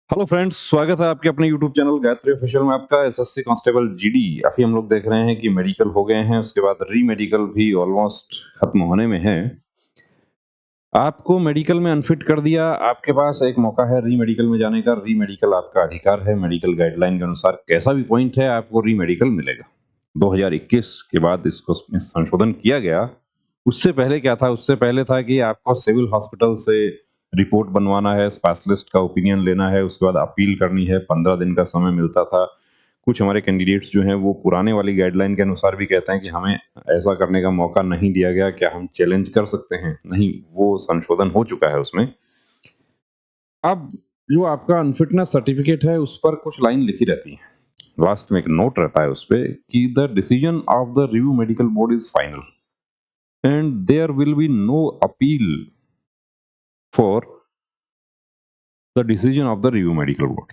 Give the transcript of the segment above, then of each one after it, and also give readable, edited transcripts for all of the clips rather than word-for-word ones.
Hello friends, स्वागत है आपके अपने यूट्यूब चैनल गायत्री ऑफिशियल में। आपका एसएससी कांस्टेबल जीडी अभी हम लोग देख रहे हैं कि मेडिकल हो गए हैं, उसके बाद री मेडिकल भी ऑलमोस्ट खत्म होने में है। आपको मेडिकल में अनफिट कर दिया, आपके पास एक मौका है री मेडिकल में जाने का। री मेडिकल आपका अधिकार है, मेडिकल गाइडलाइन के अनुसार कैसा भी पॉइंट है आपको री मेडिकल मिलेगा। 2021 के बाद इसको संशोधन किया गया। उससे पहले क्या था? उससे पहले था कि आपको सिविल हॉस्पिटल से रिपोर्ट बनवाना है, स्पेशलिस्ट का ओपिनियन लेना है, उसके बाद अपील करनी है, 15 दिन का समय मिलता था। कुछ हमारे कैंडिडेट्स जो हैं वो पुराने वाली गाइडलाइन के अनुसार भी कहते हैं कि हमें ऐसा करने का मौका नहीं दिया गया, क्या हम चैलेंज कर सकते हैं? नहीं, वो संशोधन हो चुका है उसमें। अब जो आपका अनफिटनेस सर्टिफिकेट है उस पर कुछ लाइन लिखी रहती है, लास्ट में एक नोट रहता है उस पे कि the decision of the review medical board is final and there will be no appeal for the decision of the review medical board.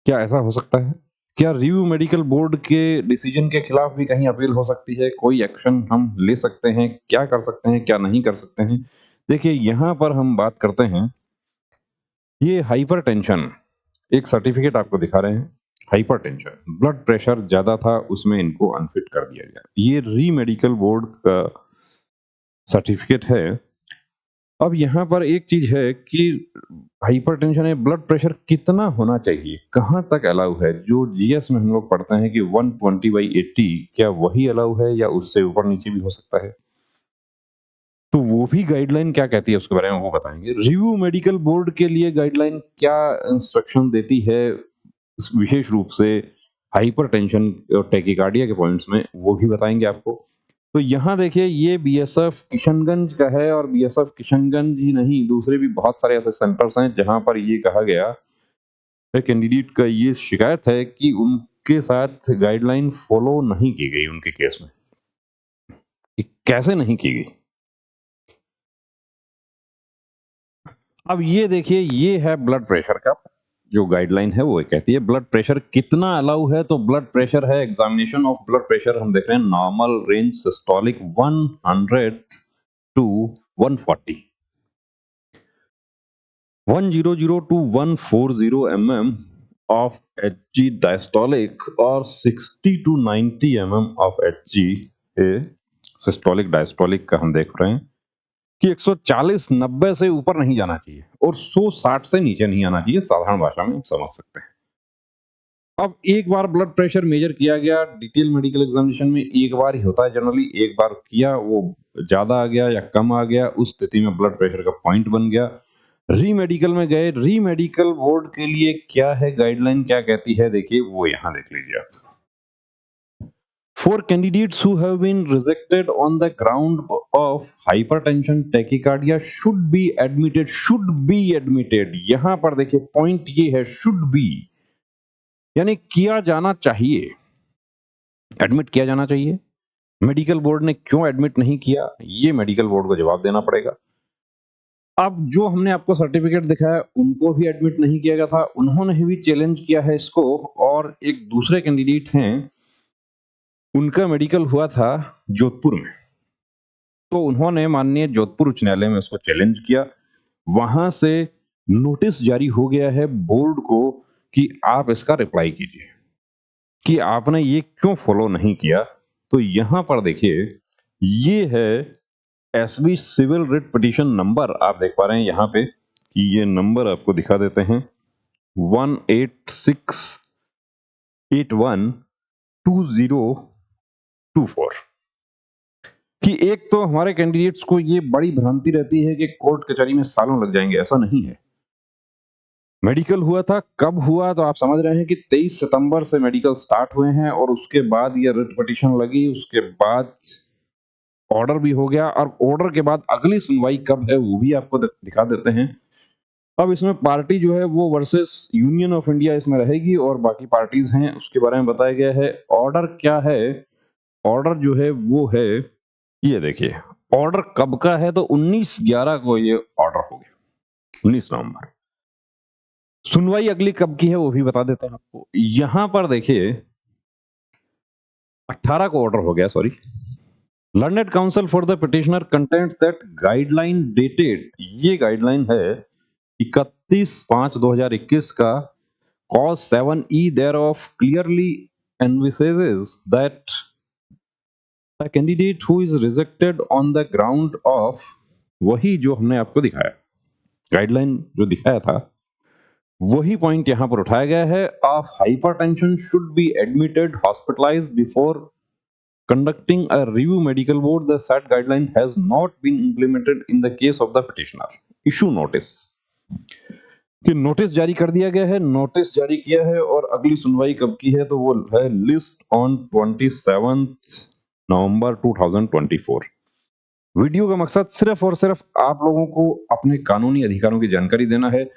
क्या ऐसा हो सकता है? क्या रिव्यू मेडिकल बोर्ड के डिसीजन के खिलाफ भी कहीं अपील हो सकती है? कोई एक्शन हम ले सकते हैं? क्या कर सकते हैं, क्या नहीं कर सकते हैं? देखिए, यहाँ पर हम बात करते हैं, ये हाइपरटेंशन एक सर्टिफिकेट आपको दिखा रहे हैं। हाइपरटेंशन, ब्लड प्रेशर ज्यादा था, उसमें इनको अनफिट कर दिया गया। ये री मेडिकल बोर्ड का सर्टिफिकेट है। अब यहाँ पर एक चीज है कि हाइपरटेंशन है, ब्लड प्रेशर कितना होना चाहिए, कहाँ तक अलाउ है? जो जीएस में हम लोग पढ़ते हैं कि 120/80, क्या वही अलाउ है या उससे ऊपर नीचे भी हो सकता है? तो वो भी गाइडलाइन क्या कहती है उसके बारे में वो बताएंगे। रिव्यू मेडिकल बोर्ड के लिए गाइडलाइन क्या इंस्ट्रक्शन देती है विशेष रूप से हाइपरटेंशन और टैकीकार्डिया के पॉइंट्स में, वो भी बताएंगे आपको। तो यहाँ देखिए, ये बीएसएफ किशनगंज का है, और बीएसएफ किशनगंज ही नहीं, दूसरे भी बहुत सारे ऐसे सेंटर्स हैं जहां पर ये कहा गया है, कैंडिडेट का ये शिकायत है कि उनके साथ गाइडलाइन फॉलो नहीं की गई उनके केस में। ये कैसे नहीं की गई? अब ये देखिए, ये है ब्लड प्रेशर का जो गाइडलाइन है, वो कहती है ब्लड प्रेशर कितना अलाउ है। तो ब्लड प्रेशर है, एग्जामिनेशन ऑफ ब्लड प्रेशर हम देख रहे हैं, normal range systolic 100 to 140, 100 to 140 mm of Hg diastolic और 60 to 90 mm of Hg systolic diastolic का हम देख रहे हैं कि 140/90 से ऊपर नहीं जाना चाहिए और 160 से नीचे नहीं आना चाहिए। साधारण भाषा में हम समझ सकते हैं। अब एक बार ब्लड प्रेशर मेजर किया गया, डिटेल मेडिकल एग्जामिनेशन में एक बार ही होता है जनरली, एक बार किया, वो ज्यादा आ गया या कम आ गया, उस स्थिति में ब्लड प्रेशर का पॉइंट बन गया। री मेडिकल में गए, री मेडिकल बोर्ड के लिए क्या है गाइडलाइन, क्या कहती है, देखिए वो यहां देख लीजिए आप। For candidates who have been rejected on the ground of hypertension tachycardia should be admitted। यहां पर देखिए पॉइंट ये है, should be, यानी किया जाना चाहिए, एडमिट किया जाना चाहिए। मेडिकल बोर्ड ने क्यों एडमिट नहीं किया, ये मेडिकल बोर्ड को जवाब देना पड़ेगा। अब जो हमने आपको सर्टिफिकेट दिखाया, उनको भी एडमिट नहीं किया गया था, उन्होंने भी चैलेंज किया है इसको। और एक दूसरे कैंडिडेट हैं, उनका मेडिकल हुआ था जोधपुर में, तो उन्होंने माननीय जोधपुर उच्च न्यायालय में उसको चैलेंज किया। वहां से नोटिस जारी हो गया है बोर्ड को कि आप इसका रिप्लाई कीजिए कि आपने ये क्यों फॉलो नहीं किया। तो यहां पर देखिए, ये है S B civil writ petition number, आप देख पा रहे हैं यहाँ पे कि ये नंबर आपको दिखा देते हैं, 186812024। कि एक तो हमारे कैंडिडेट्स को ये बड़ी भ्रांति रहती है कि कोर्ट कचहरी में सालों लग जाएंगे, ऐसा नहीं है। मेडिकल हुआ था, कब हुआ? तो आप समझ रहे हैं कि 23 सितंबर से मेडिकल स्टार्ट हुए हैं, और उसके बाद ये रिट पिटीशन लगी, उसके बाद ऑर्डर भी हो गया, और ऑर्डर के बाद अगली सुनवाई कब है वो भी आपको दिखा देते हैं। अब इसमें पार्टी जो है वो वर्सेस यूनियन ऑफ इंडिया इसमें रहेगी, और बाकी पार्टीज हैं उसके बारे में बताया गया है। ऑर्डर क्या है? ऑर्डर जो है वो है, ये देखिए, ऑर्डर कब का है? तो 19/11 को ये ऑर्डर हो गया, 19 नवंबर। सुनवाई अगली कब की है वो भी बता देते हैं आपको। यहां पर देखिए 18 को ऑर्डर हो गया, sorry. Learned council for the petitioner contents that guideline dated, ये गाइडलाइन है 31/5/2021 का, Clause 7E thereof clearly envisages that a candidate who is rejected on the ground of, वही जो हमने आपको दिखाया, गाइडलाइन जो दिखाया था, वही पॉइंट यहां पर उठाया गया है। Of hypertension should be admitted hospitalised before conducting a review medical board, the said guideline has not been implemented in the case of the petitioner. Issue notice कि नोटिस जारी कर दिया गया है, नोटिस जारी किया है और अगली सुनवाई कब की है, तो वो है लिस्ट ऑन 27 नवंबर 2024। वीडियो का मकसद सिर्फ और सिर्फ आप लोगों को अपने कानूनी अधिकारों की जानकारी देना है।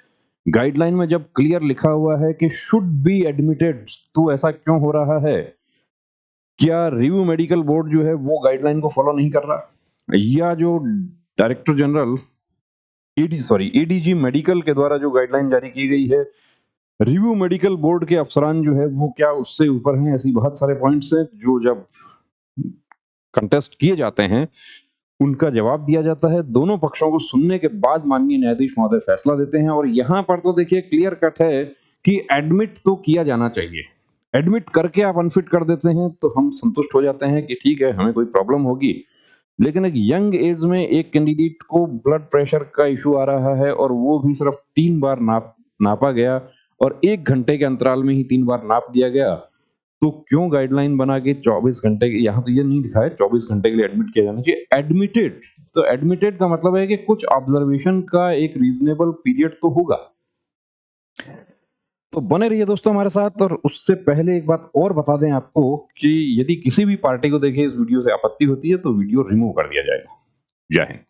गाइडलाइन में जब क्लियर लिखा हुआ है कि शुड बी एडमिटेड, तो ऐसा क्यों हो रहा है? क्या रिव्यू मेडिकल बोर्ड जो है वो गाइडलाइन को फॉलो नहीं कर रहा, या जो डायरेक्टर जनरल एडीजी मेडिकल के द्वारा जो गाइडलाइन जारी की गई है, रिव्यू मेडिकल बोर्ड के अफसरान जो है वो क्या उससे ऊपर हैं? ऐसी बहुत सारे पॉइंट्स हैं जो जब कंटेस्ट किए जाते हैं उनका जवाब दिया जाता है। दोनों पक्षों को सुनने के बाद माननीय न्यायाधीश महोदय फैसला देते हैं। और यहाँ पर तो देखिए क्लियर कट है कि एडमिट तो किया जाना चाहिए। एडमिट करके आप अनफिट कर देते हैं तो हम संतुष्ट हो जाते हैं कि ठीक है, हमें कोई प्रॉब्लम होगी। लेकिन एक यंग एज में एक कैंडिडेट को ब्लड प्रेशर का इशू आ रहा है और वो भी सिर्फ 3 बार नापा गया और 1 घंटे के अंतराल में ही 3 बार नाप दिया गया, तो क्यों गाइडलाइन बना के 24 घंटे के, यहाँ तो ये नहीं दिखा है 24 घंटे के लिए एडमिट किया जाना चाहिए। एडमिटेड, तो एडमिटेड का मतलब है कि कुछ ऑब्जर्वेशन का एक रीजनेबल पीरियड तो होगा। तो बने रहिए दोस्तों हमारे साथ। और उससे पहले एक बात और बता दें आपको कि यदि किसी भी पार्टी को देखिए इस वीडियो से आपत्ति होती है तो वीडियो रिमूव कर दिया जाएगा। जय हिंद।